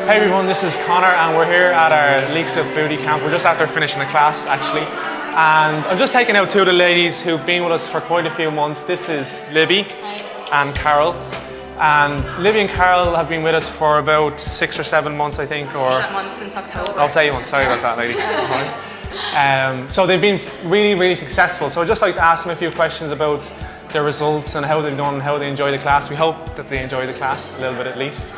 Hey everyone, this is Connor and we're here at our Leaks Up Booty Camp. We're just after finishing a class actually. And I've just taken out two of the ladies who've been with us for quite a few months. This is Libby and Carol. And Libby and Carol have been with us for about 6 or 7 months, I think. Or 7 months since October. Oh, 8 months, sorry about that, ladies. So they've been really, really successful. So I'd just like to ask them a few questions about their results and how they've done and how they enjoy the class. We hope that they enjoy the class a little bit at least.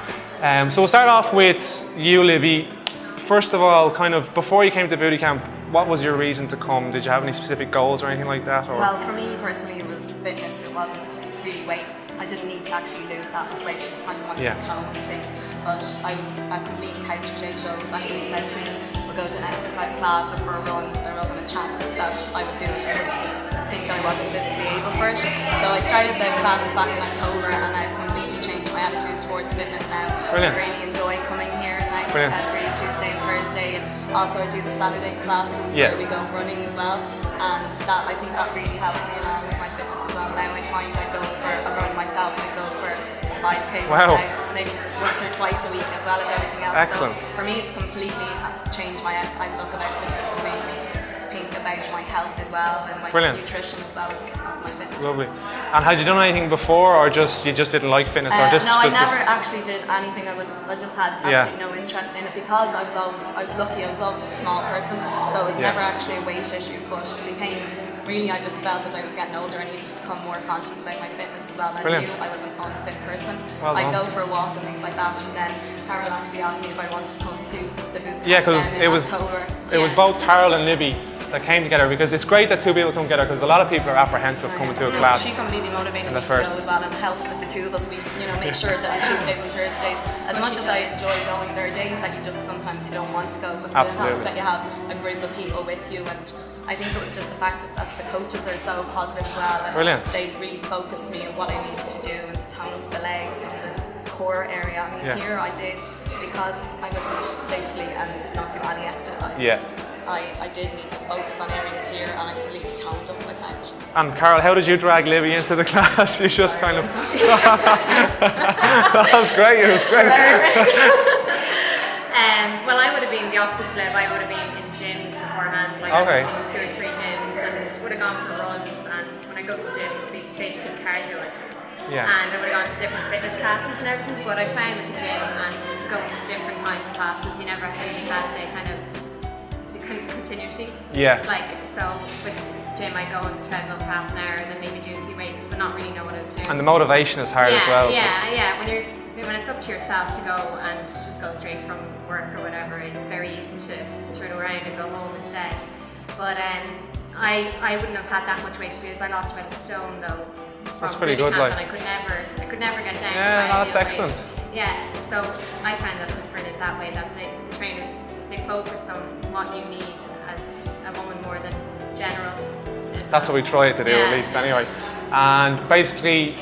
So we'll start off with you, Libby. First of all, kind of before you came to Booty Camp, what was your reason to come? Did you have any specific goals or anything like that? Or? Well, for me personally, it was fitness. It wasn't really weight. I didn't need to actually lose that much weight. I just kind of wanted to tone and things. But I was a complete couch potato. If anybody said to me, we'll go to an exercise class or for a run, there wasn't a chance that I would do it. I would think I wasn't physically able for it. So I started the classes back in October and I've completely changed my attitude towards fitness now. Brilliant. I really enjoy coming here now every Tuesday and Thursday. And also I do the Saturday classes where we go running as well. And that, I think that really helped me along with my fitness as well. Now I find I go for a run myself and I go for a 5K wow. maybe once or twice a week as well as everything else. Excellent. So for me it's completely changed my outlook about fitness and made me think about my health as well and my nutrition as well as my fitness. Lovely. And had you done anything before or you just didn't like fitness? Or just, no, I never actually did anything. I just had absolutely no interest in it because I was lucky, I was always a small person, so it was never actually a weight issue, but it became really, I just felt that I was getting older and I needed to become more conscious about my fitness as well. And I knew I was an unfit person. I'd go for a walk and things like that, and then Carol actually asked me if I wanted to come to the boot camp. Yeah, because it was both Carol and Libby that came together, because it's great that two people come together because a lot of people are apprehensive coming to a class. She completely motivated me to go as well, and it helps with the two of us. We make sure that on Tuesdays and Thursdays, as much as I enjoy going, there are days that you just sometimes you don't want to go, but it helps that you have a group of people with you. And I think it was just the fact that the coaches are so positive as well, and they really focused me on what I needed to do and to tone up the legs and the core area. I mean, here I did, because I would basically and not do any exercise. I did need to focus on areas here, and I completely toned up my found. And Carol, how did you drag Libby into the class? You just kind of... That was great, it was great. Well, I would have been the opposite to Liv. I would have been in gyms beforehand, like I would have been 2 or 3 gyms, and would have gone for runs, and when I go to the gym, it would be basically cardio I do. And I would have gone to different fitness classes and everything, but I found with the gym and going to different kinds of classes, you never really had the kind of continuity. Like, so with the gym I go on the treadmill for half an hour and then maybe do a few weights, but not really know what I was doing. And the motivation is hard as well. When it's up to yourself to go and just go straight from work or whatever, it's very easy to turn around and go home instead. But I wouldn't have had that much weight to lose. I lost about a stone though. That's pretty good, like. And I could never get down to my that's excellent. Weight. So I found that it was brilliant that way, that the trainers, they focus on what you need as a woman more than general. That's what we try to do at least anyway. And basically,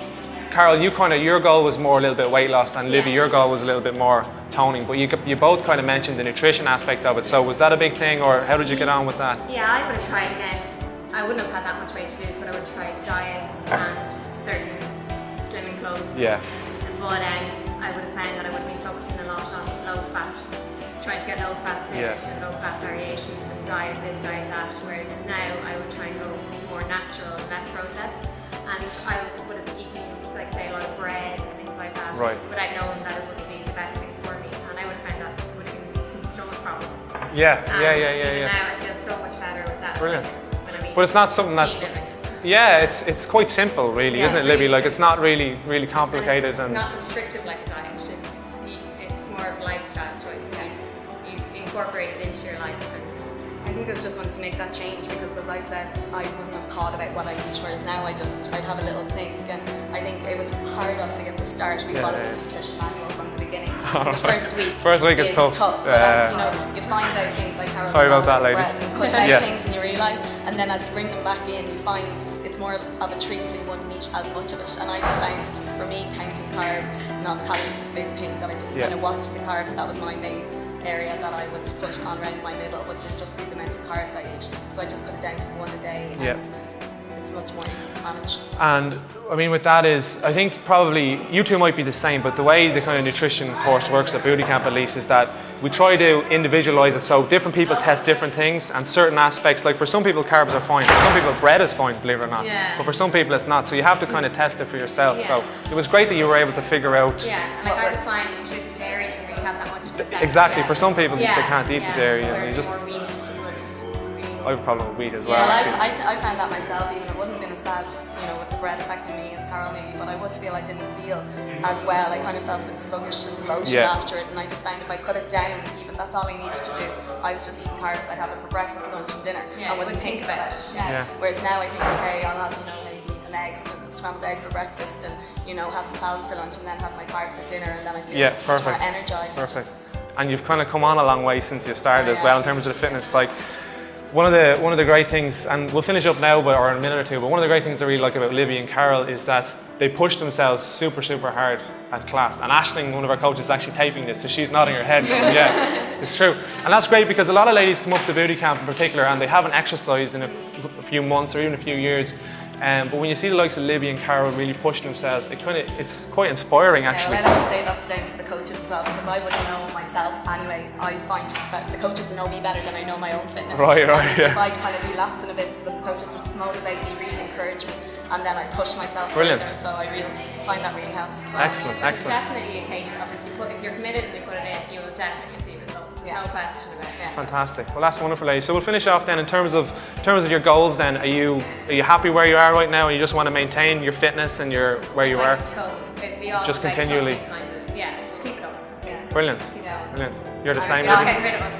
Carol, your goal was more a little bit weight loss, and Libby, your goal was a little bit more toning, but you both kind of mentioned the nutrition aspect of it. So was that a big thing, or how did you get on with that? Yeah, I would have tried again. I wouldn't have had that much weight to lose, but I would have tried diets and certain slimming clothes. But I would have found that I would have been focusing a lot on low fat, trying to get low fat foods and low fat variations and diet this, diet that, whereas now I would try and go more natural and less processed, and I would have eaten, like say, a lot of bread and things like that without knowing that it wouldn't be the best thing for me, and I would have found that it would have given me some stomach problems. Now I feel so much better with that. Brilliant. When I'm eating, but it's not something that's... it's quite simple really, isn't it, Libby? Like, it's not really complicated. And it's not restrictive like a diet. It's more of a lifestyle choice. You incorporate it into your life. And I think it's just wanted to make that change, because as I said, I wouldn't have thought about what I eat, whereas now I'd have a little think, and I think it was hard obviously at the start. We followed the nutrition manual from the beginning. The first week is tough. But as you find out things like how sorry about that, ladies. And cut out things, and you realise, and then as you bring them back in, you find it's more of a treat, so you wouldn't eat as much of it. And I just found, for me, counting carbs, not calories, is a big thing, that I just kind of watched the carbs. That was my main area that I would push on around my middle, would just be the amount of carbs I ate. So I just cut it down to 1 a day, and it's much more easy to manage. And I mean, with that is, I think probably you two might be the same, but the way the kind of nutrition course works at Booty Camp at least is that we try to individualize it, so different people test different things, and certain aspects, like for some people carbs are fine, for some people bread is fine, believe it or not, but for some people it's not, so you have to kind of test it for yourself. So it was great that you were able to figure out. And like I was fine, intrusive dairy didn't really have that much of an effect. Exactly, for some people they can't eat the dairy, where and you just. more wheat would I have a problem with wheat as well. Yeah, I found that myself, even it wouldn't have been as bad, you know, with the bread affecting me as Carol maybe, but I would feel I didn't feel as well. I kind of felt a bit sluggish and bloated after it, and I just found if I cut it down, even that's all I needed to do. I was just eating carbs. I'd have it for breakfast, lunch, and dinner. I wouldn't think about it. Whereas now I think, okay, I'll have, you know, maybe an egg, a scrambled egg for breakfast, and you know, have the salad for lunch, and then have my carbs at dinner, and then I feel much more energized. Perfect. And you've kind of come on a long way since you started as well in terms of the fitness. Like, one of the great things, and we'll finish up now or in a minute or two, but one of the great things I really like about Libby and Carol is that they push themselves super hard at class. And Aisling, one of our coaches, is actually taping this, so she's nodding her head. Yeah, it's true. And that's great because a lot of ladies come up to Booty Camp in particular and they haven't exercised in a few months or even a few years. But when you see the likes of Libby and Carol really pushing themselves, it's quite inspiring actually. Yeah, well, I have to say that's down to the coaches as well, because I wouldn't know myself anyway. I find that the coaches know me better than I know my own fitness. Right, and yeah. if I kind of relapse in a bit, the coaches just motivate me, really encourage me, and then I push myself further. So I really find that really helps. So Excellent. It's definitely a case of if you're committed and you put it in, you will definitely see results. There's no question about it. Fantastic. Well, that's wonderful, ladies. So we'll finish off then in terms of your goals. Then, are you happy where you are right now, and you just want to maintain your fitness and where you are? Just continually. Just keep it up. Brilliant. Brilliant. You're the same. You're not getting rid of us,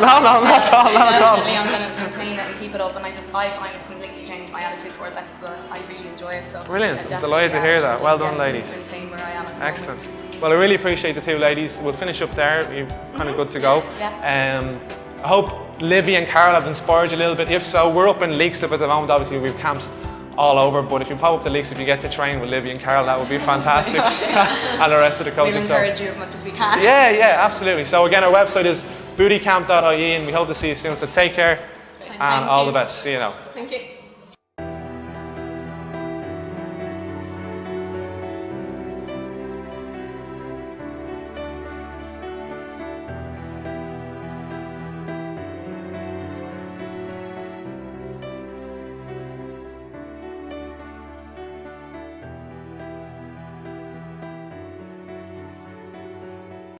No, not at all. Definitely, I'm going to maintain it and keep it up, and I find I've completely changed my attitude towards exercise. I really enjoy it. So brilliant. I'm delighted to hear that. Well done, ladies. Maintain where I am at the Excellent. moment. Well, I really appreciate the two ladies. We'll finish up there. You're kind of good to go. I hope Libby and Carol have inspired you a little bit. If so, we're up in Leixlip at the moment. Obviously, we have camps all over, but if you pop up to Leixlip, you get to train with Libby and Carol, that would be fantastic. And the rest of the coaches. We'll encourage you as much as we can. Yeah, absolutely. So again, our website is bootycamp.ie, and we hope to see you soon. So take care and all the best. See you now. Thank you.